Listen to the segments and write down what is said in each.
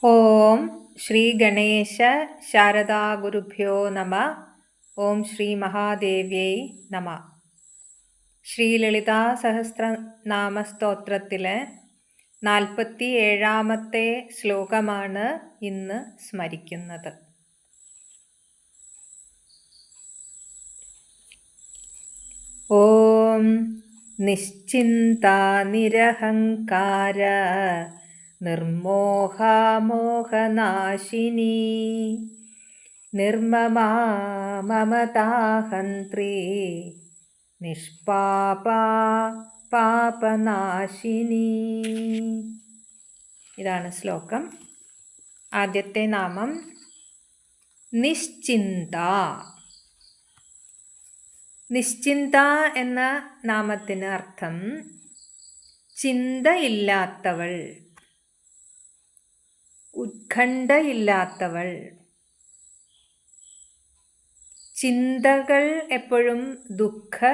ഓം ശ്രീ ഗണേശ ശാരദാ ഗുരുഭ്യോ നമ. ഓം ശ്രീ മഹാദേവ്യൈ നമ. ശ്രീ ലളിതാ സഹസ്രനാമ സ്തോത്രത്തിലെ 47-ാമത്തെ ശ്ലോകമാണ് ഇന്ന് സ്മരിക്കുന്നത്. ഓം നിശ്ചിന്ത നിരഹങ്കാര നിർമോഹമോഹനാശിനി നിർമ്മമാ മമതാഹന്ത്രി നിഷ്പാപാ പാപനാശിനി. ഇതാണ് ശ്ലോകം. ആദ്യത്തെ നാമം നിശ്ചിന്ത. നിശ്ചിന്ത എന്ന നാമത്തിന് അർത്ഥം ചിന്തയില്ലാത്തവൾ, ഉത്കണ്ഠയില്ലാത്തവൾ. ചിന്തകൾ എപ്പോഴും ദുഃഖദായകമാണ്,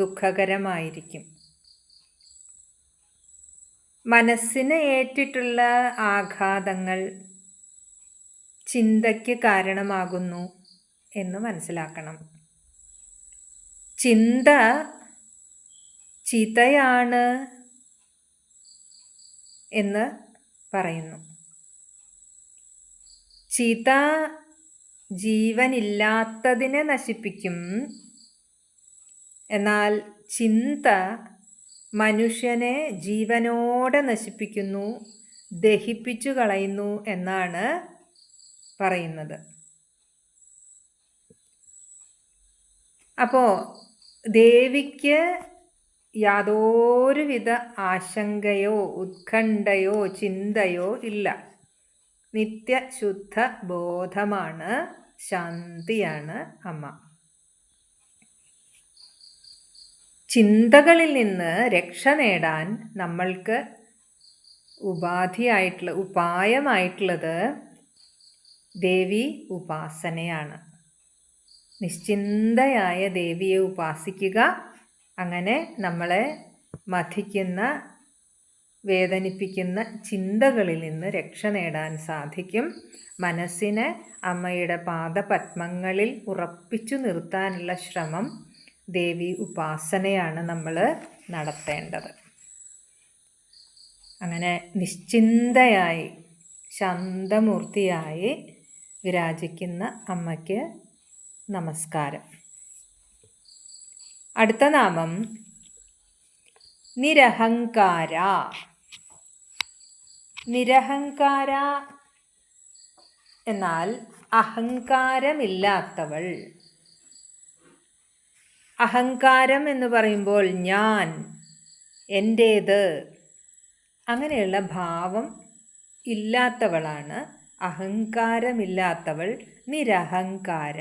ദുഃഖകരമായിരിക്കും. മനസ്സിന് ഏറ്റിട്ടുള്ള ആഘാതങ്ങൾ ചിന്തയ്ക്ക് കാരണമാകുന്നു എന്ന് മനസ്സിലാക്കണം. ചിന്ത ചിതയാണ് എന്ന് പറയുന്നു. ചിത ജീവനില്ലാത്തതിനെ നശിപ്പിക്കും, എന്നാൽ ചിന്ത മനുഷ്യനെ ജീവനോടെ നശിപ്പിക്കുന്നു, ദഹിപ്പിച്ചു കളയുന്നു എന്നാണ് പറയുന്നത്. അപ്പോൾ ദേവിക്ക് യാതൊരുവിധ ആശങ്കയോ ഉത്കണ്ഠയോ ചിന്തയോ ഇല്ല. നിത്യശുദ്ധ ബോധമാണ്, ശാന്തിയാണ് അമ്മ. ചിന്തകളിൽ നിന്ന് രക്ഷ നേടാൻ നമ്മൾക്ക് ഉപായമായിട്ടുള്ളത് ദേവി ഉപാസനയാണ്. നിശ്ചിന്തയായ ദേവിയെ ഉപാസിക്കുക. അങ്ങനെ നമ്മളെ മഥിക്കുന്ന, വേദനിപ്പിക്കുന്ന ചിന്തകളിൽ നിന്ന് രക്ഷ നേടാൻ സാധിക്കും. മനസ്സിനെ അമ്മയുടെ പാദപത്മങ്ങളിൽ ഉറപ്പിച്ചു നിർത്താനുള്ള ശ്രമം ദേവി ഉപാസനയാണ് നമ്മൾ നടത്തേണ്ടത്. അങ്ങനെ നിശ്ചിന്തയായി ശാന്തമൂർത്തിയായി വിരാജിക്കുന്ന അമ്മയ്ക്ക് നമസ്കാരം. അടുത്ത നാമം നിരഹങ്കാര. നിരഹങ്കാര എന്നാൽ അഹങ്കാരമില്ലാത്തവൾ. അഹങ്കാരം എന്ന് പറയുമ്പോൾ ഞാൻ, എൻ്റേത്, അങ്ങനെയുള്ള ഭാവം ഇല്ലാത്തവളാണ്. അഹങ്കാരമില്ലാത്തവൾ നിരഹങ്കാര.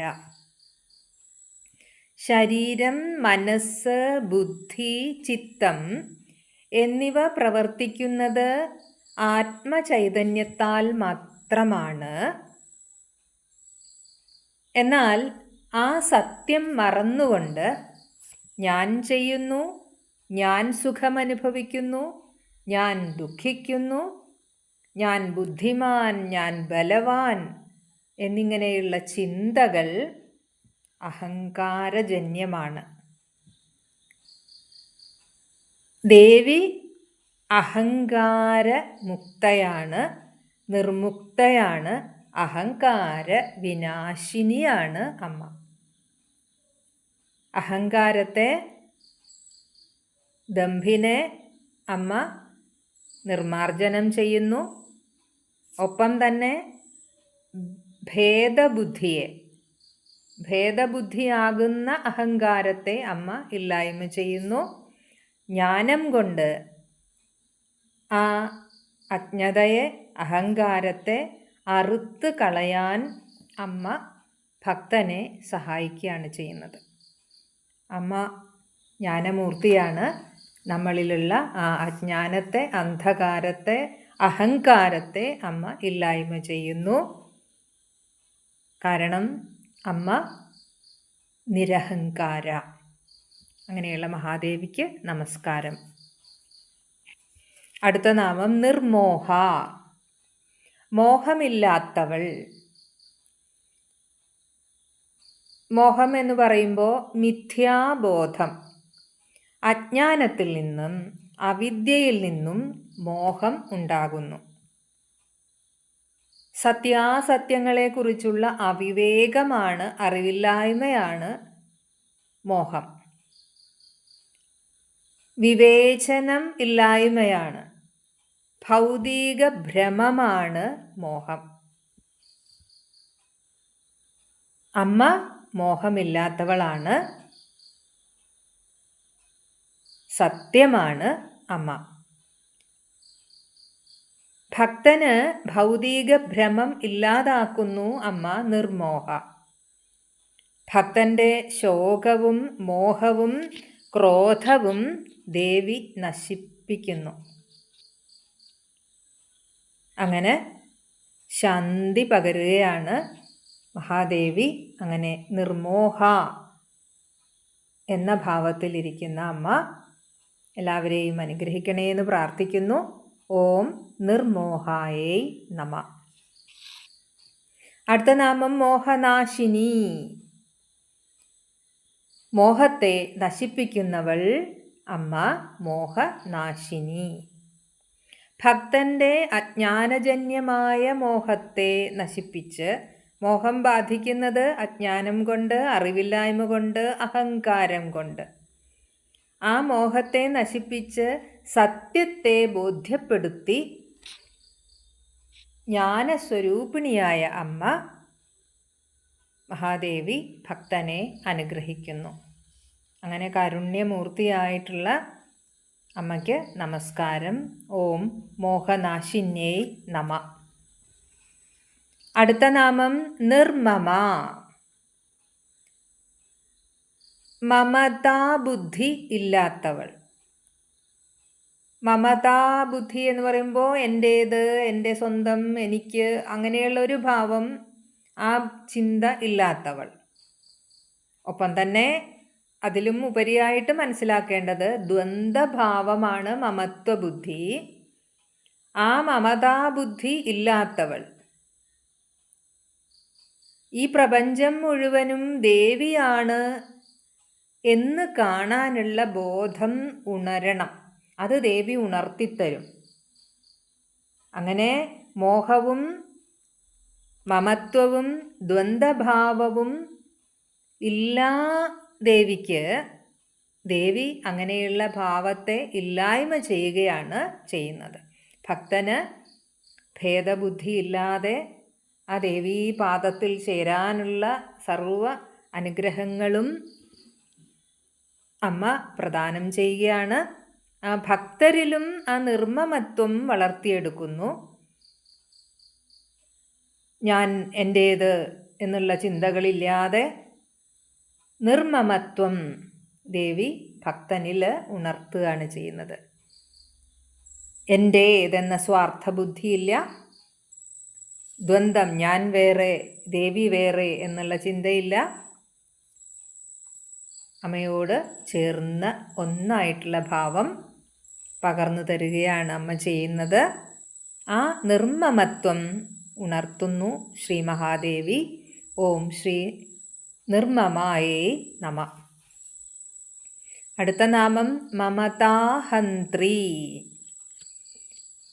ശരീരം, മനസ്സ്, ബുദ്ധി, ചിത്തം എന്നിവ പ്രവർത്തിക്കുന്നത് ആത്മചൈതന്യത്താൽ മാത്രമാണ്. എന്നാൽ ആ സത്യം മറന്നുകൊണ്ട് ഞാൻ ചെയ്യുന്നു, ഞാൻ സുഖമനുഭവിക്കുന്നു, ഞാൻ ദുഃഖിക്കുന്നു, ഞാൻ ബുദ്ധിമാൻ, ഞാൻ ബലവാൻ എന്നിങ്ങനെയുള്ള ചിന്തകൾ അഹങ്കാരജന്യമാണ്. ദേവി അഹങ്കാരമുക്തയാണ്, നിർമുക്തയാണ്, അഹങ്കാര വിനാശിനിയാണ് അമ്മ. അഹങ്കാരത്തെ, ദംഭിനെ അമ്മ നിർമാർജനം ചെയ്യുന്നു. ഒപ്പം തന്നെ ഭേദബുദ്ധിയാകുന്ന അഹങ്കാരത്തെ അമ്മ ഇല്ലായ്മ ചെയ്യുന്നു. ജ്ഞാനം കൊണ്ട് ആ അജ്ഞതയെ, അഹങ്കാരത്തെ അറുത്ത് കളയാൻ അമ്മ ഭക്തനെ സഹായിക്കുകയാണ് ചെയ്യുന്നത്. അമ്മ ജ്ഞാനമൂർത്തിയാണ്. നമ്മളിലുള്ള ആ അജ്ഞാനത്തെ, അന്ധകാരത്തെ, അഹങ്കാരത്തെ അമ്മ ഇല്ലായ്മ ചെയ്യുന്നു. കാരണം അമ്മ നിരഹങ്കാര. അങ്ങനെയുള്ള മഹാദേവിക്ക് നമസ്കാരം. അടുത്ത നാമം നിർമോഹ, മോഹമില്ലാത്തവൾ. മോഹം എന്ന് പറയുമ്പോൾ മിഥ്യാബോധം, അജ്ഞാനത്തിൽ നിന്നും അവിദ്യയിൽ നിന്നും മോഹം ഉണ്ടാകുന്നു. സത്യാസത്യങ്ങളെക്കുറിച്ചുള്ള അവിവേകമാണ്, അറിവില്ലായ്മയാണ് മോഹം. വിവേചനം ഇല്ലായ്മയാണ്, ഭൗതിക ഭ്രമമാണ് മോഹം. അമ്മ മോഹമില്ലാത്തവളാണ്, സത്യമാണ് അമ്മ. ഭക്തന് ഭൗതിക ഭ്രമം ഇല്ലാതാക്കുന്നു അമ്മ നിർമോഹ. ഭക്തന്റെ ശോകവും മോഹവും ക്രോധവും ദേവി നശിപ്പിക്കുന്നു. അങ്ങനെ ശാന്തി പകരുകയാണ് മഹാദേവി. അങ്ങനെ നിർമോഹ എന്ന ഭാവത്തിലിരിക്കുന്ന അമ്മ എല്ലാവരെയും അനുഗ്രഹിക്കണേ എന്ന് പ്രാർത്ഥിക്കുന്നു. ഓം നിർമോഹായേ നമ. അടുത്ത നാമം മോഹനാശിനി, മോഹത്തെ നശിപ്പിക്കുന്നവൾ അമ്മ മോഹനാശിനി. ഭക്തന്റെ അജ്ഞാനജന്യമായ മോഹത്തെ നശിപ്പിച്ച്, മോഹം ബാധിക്കുന്നത് അജ്ഞാനം കൊണ്ട്, അറിവില്ലായ്മ കൊണ്ട്, അഹങ്കാരം കൊണ്ട്, ആ മോഹത്തെ നശിപ്പിച്ച് സത്യത്തെ ബോധ്യപ്പെടുത്തി ജ്ഞാനസ്വരൂപിണിയായ അമ്മ മഹാദേവി ഭക്തനെ അനുഗ്രഹിക്കുന്നു. അങ്ങനെ കാരുണ്യമൂർത്തിയായിട്ടുള്ള അമ്മയ്ക്ക് നമസ്കാരം. ഓം മോഹനാശിന്യേ നമ. അടുത്ത നാമം നിർമ്മമ, മമതാബുദ്ധി ഇല്ലാത്തവൾ. മമതാബുദ്ധി എന്ന് പറയുമ്പോൾ എൻ്റേത്, എൻ്റെ സ്വന്തം, എനിക്ക്, അങ്ങനെയുള്ളൊരു ഭാവം, ആ ചിന്ത ഇല്ലാത്തവൾ. ഒപ്പം തന്നെ അതിലും ഉപരിയായിട്ട് മനസ്സിലാക്കേണ്ടത് ദ്വന്ദ്ഭാവമാണ് മമത്വബുദ്ധി. ആ മമതാബുദ്ധി ഇല്ലാത്തവൾ. ഈ പ്രപഞ്ചം മുഴുവനും ദേവിയാണ് എന്ന് കാണാനുള്ള ബോധം ഉണരണം. അത് ദേവി ഉണർത്തിത്തരും. അങ്ങനെ മോഹവും മമത്വവും ദ്വന്ദ്ഭാവവും ഇല്ലാ ദേവിക്ക്, ദേവി അങ്ങനെയുള്ള ഭാവത്തെ ഇല്ലായ്മ ചെയ്യുകയാണ് ചെയ്യുന്നത്. ഭക്തന് ഭേദബുദ്ധിയില്ലാതെ ആ ദേവീ പാദത്തിൽ ചേരാനുള്ള സർവ അനുഗ്രഹങ്ങളും അമ്മ പ്രദാനം ചെയ്യുകയാണ്. ആ ഭക്തരിലും ആ നിർമ്മമത്വം വളർത്തിയെടുക്കുന്നു. ഞാൻ എൻ്റേത് എന്നുള്ള ചിന്തകളില്ലാതെ നിർമ്മമത്വം ദേവി ഭക്തനിൽ ഉണർത്തുകയാണ് ചെയ്യുന്നത്. എൻ്റേതെന്ന സ്വാർത്ഥബുദ്ധിയില്ല, ദ്വന്ദ്ം, ഞാൻ വേറെ ദേവി വേറെ എന്നുള്ള ചിന്തയില്ല. അമ്മയോട് ചേർന്ന് ഒന്നായിട്ടുള്ള ഭാവം പകർന്നു തരികയാണ് അമ്മ ചെയ്യുന്നത്. ആ നിർമ്മമത്വം ഉണർത്തുന്നു ശ്രീ മഹാദേവി. ഓം ശ്രീ നിർമ്മമായേ നമ. അടുത്ത നാമം മമതാഹന്ത്രി,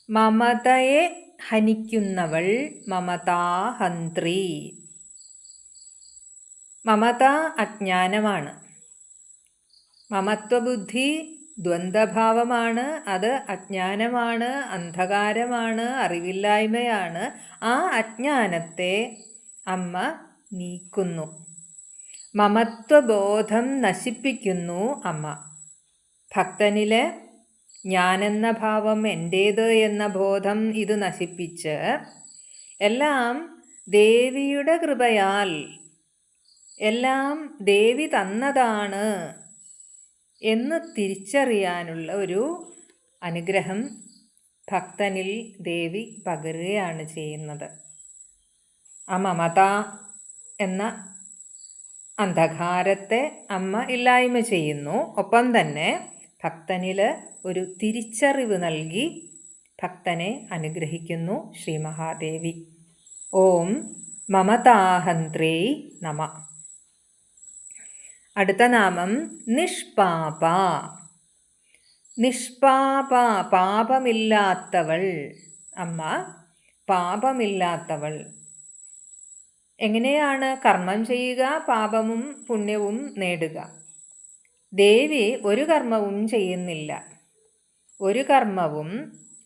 മമതയെ ഹനിക്കുന്നവൾ മമതാഹന്ത്രി. മമത അജ്ഞാനമാണ്, മമത്വബുദ്ധി ദ്വന്ദ്ഭാവമാണ്, അത് അജ്ഞാനമാണ്, അന്ധകാരമാണ്, അറിവില്ലായ്മയാണ്. ആ അജ്ഞാനത്തെ അമ്മ നീക്കുന്നു. മമത്വബോധം നശിപ്പിക്കുന്നു അമ്മ. ഭക്തനിലെ ഞാനെന്ന ഭാവം, എൻ്റേത് എന്ന ബോധം, ഇത് നശിപ്പിച്ച് എല്ലാം ദേവിയുടെ കൃപയാൽ, എല്ലാം ദേവി തന്നതാണ് എന്ന് തിരിച്ചറിയാനുള്ള ഒരു അനുഗ്രഹം ഭക്തനിൽ ദേവി പകരുകയാണ് ചെയ്യുന്നത്. ആ മമത എന്ന അന്ധകാരത്തെ അമ്മ ഇല്ലായ്മ ചെയ്യുന്നു. ഒപ്പം തന്നെ ഭക്തനിൽ ഒരു തിരിച്ചറിവ് നൽകി ഭക്തനെ അനുഗ്രഹിക്കുന്നു ശ്രീ മഹാദേവി. ഓം മമതാഹന്ത്രേ നമ. അടുത്ത നാമം നിഷ്പാപ. നിഷ്പാപ, പാപമില്ലാത്തവൾ. അമ്മ പാപമില്ലാത്തവൾ. എങ്ങനെയാണ് കർമ്മം ചെയ്യുക, പാപവും പുണ്യവും നേടുക? ദേവി ഒരു കർമ്മവും ചെയ്യുന്നില്ല. ഒരു കർമ്മവും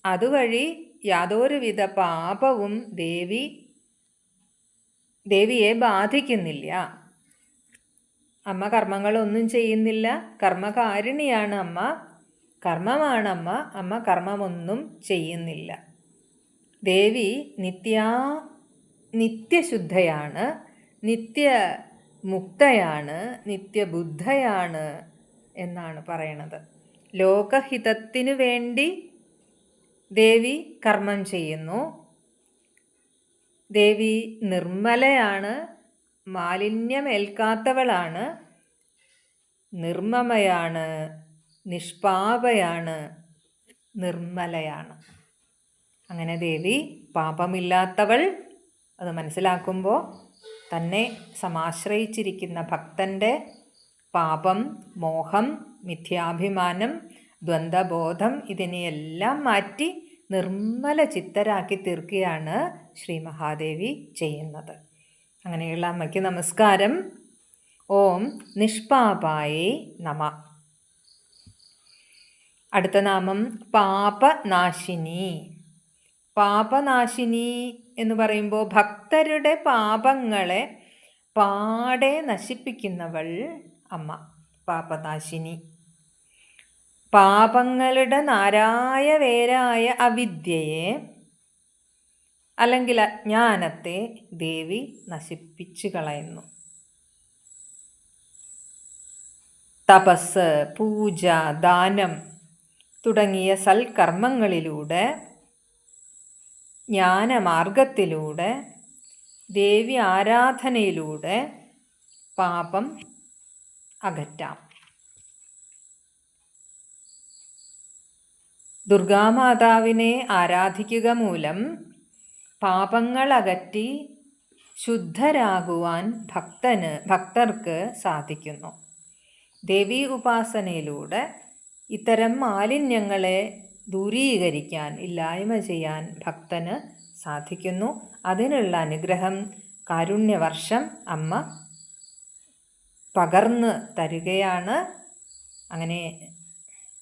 അതുവഴി യാതൊരുവിധ പാപവും ദേവിയെ ബാധിക്കുന്നില്ല. അമ്മ കർമ്മങ്ങളൊന്നും ചെയ്യുന്നില്ല. കർമ്മകാരിണിയാണ് അമ്മ, കർമ്മമാണ് അമ്മ. അമ്മ കർമ്മമൊന്നും ചെയ്യുന്നില്ല. ദേവി നിത്യശുദ്ധയാണ്, നിത്യമുക്തയാണ്, നിത്യബുദ്ധയാണ് എന്നാണ് പറയണത്. ലോകഹിതത്തിനു വേണ്ടി ദേവി കർമ്മം ചെയ്യുന്നു. ദേവി നിർമ്മലയാണ്, മാലിന്യമേൽക്കാത്തവളാണ്, നിർമ്മമയാണ്, നിഷ്പാപയാണ്, നിർമ്മലയാണ്. അങ്ങനെ ദേവി പാപമില്ലാത്തവൾ. അത് മനസ്സിലാക്കുമ്പോൾ തന്നെ സമാശ്രയിച്ചിരിക്കുന്ന ഭക്തൻ്റെ പാപം, മോഹം, മിഥ്യാഭിമാനം, ദ്വന്ദ്വബോധം ഇതിനെയെല്ലാം മാറ്റി നിർമ്മല ചിത്തരാക്കി തീർക്കുകയാണ് ശ്രീ മഹാദേവി ചെയ്യുന്നത്. അങ്ങനെയുള്ള അമ്മയ്ക്ക് നമസ്കാരം. ഓം നിഷ്പാപായേ നമ. അടുത്ത നാമം പാപനാശിനി. പാപനാശിനി എന്ന് പറയുമ്പോൾ ഭക്തരുടെ പാപങ്ങളെ പാടെ നശിപ്പിക്കുന്നവൾ അമ്മ, പാപനാശിനി. പാപങ്ങളുടെ നാരായ വേരായ അവിദ്യയെ അല്ലെങ്കിൽ അജ്ഞാനത്തെ ദേവി നശിപ്പിച്ചു കളയുന്നു. തപസ്, പൂജ, ദാനം തുടങ്ങിയ സൽക്കർമ്മങ്ങളിലൂടെ, ജ്ഞാനമാർഗത്തിലൂടെ, ദേവി ആരാധനയിലൂടെ പാപം അകറ്റാം. ദുർഗാമാതാവിനെ ആരാധിക്കുക മൂലം പാപങ്ങൾ അകറ്റി ശുദ്ധരാകുവാൻ ഭക്തർക്ക് സാധിക്കുന്നു. ദേവീ ഉപാസനയിലൂടെ ഇത്തരം മാലിന്യങ്ങളെ ദൂരീകരിക്കാൻ, ഇല്ലായ്മ ചെയ്യാൻ ഭക്തന് സാധിക്കുന്നു. അതിനുള്ള അനുഗ്രഹം കാരുണ്യവർഷം അമ്മ പകർന്ന് തരികയാണ്. അങ്ങനെ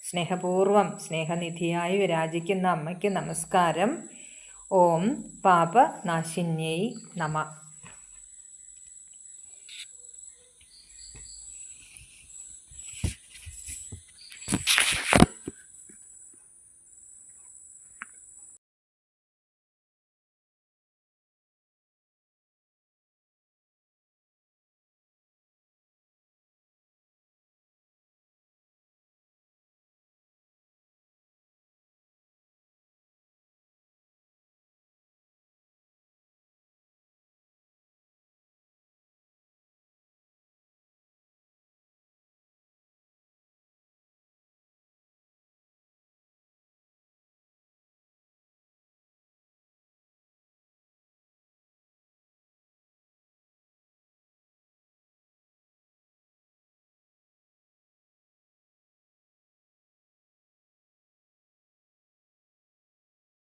സ്നേഹപൂർവം സ്നേഹനിധിയായി വിരാജിക്കുന്ന അമ്മയ്ക്ക് നമസ്കാരം. ഓം പാപനാശിന്യൈ നമ.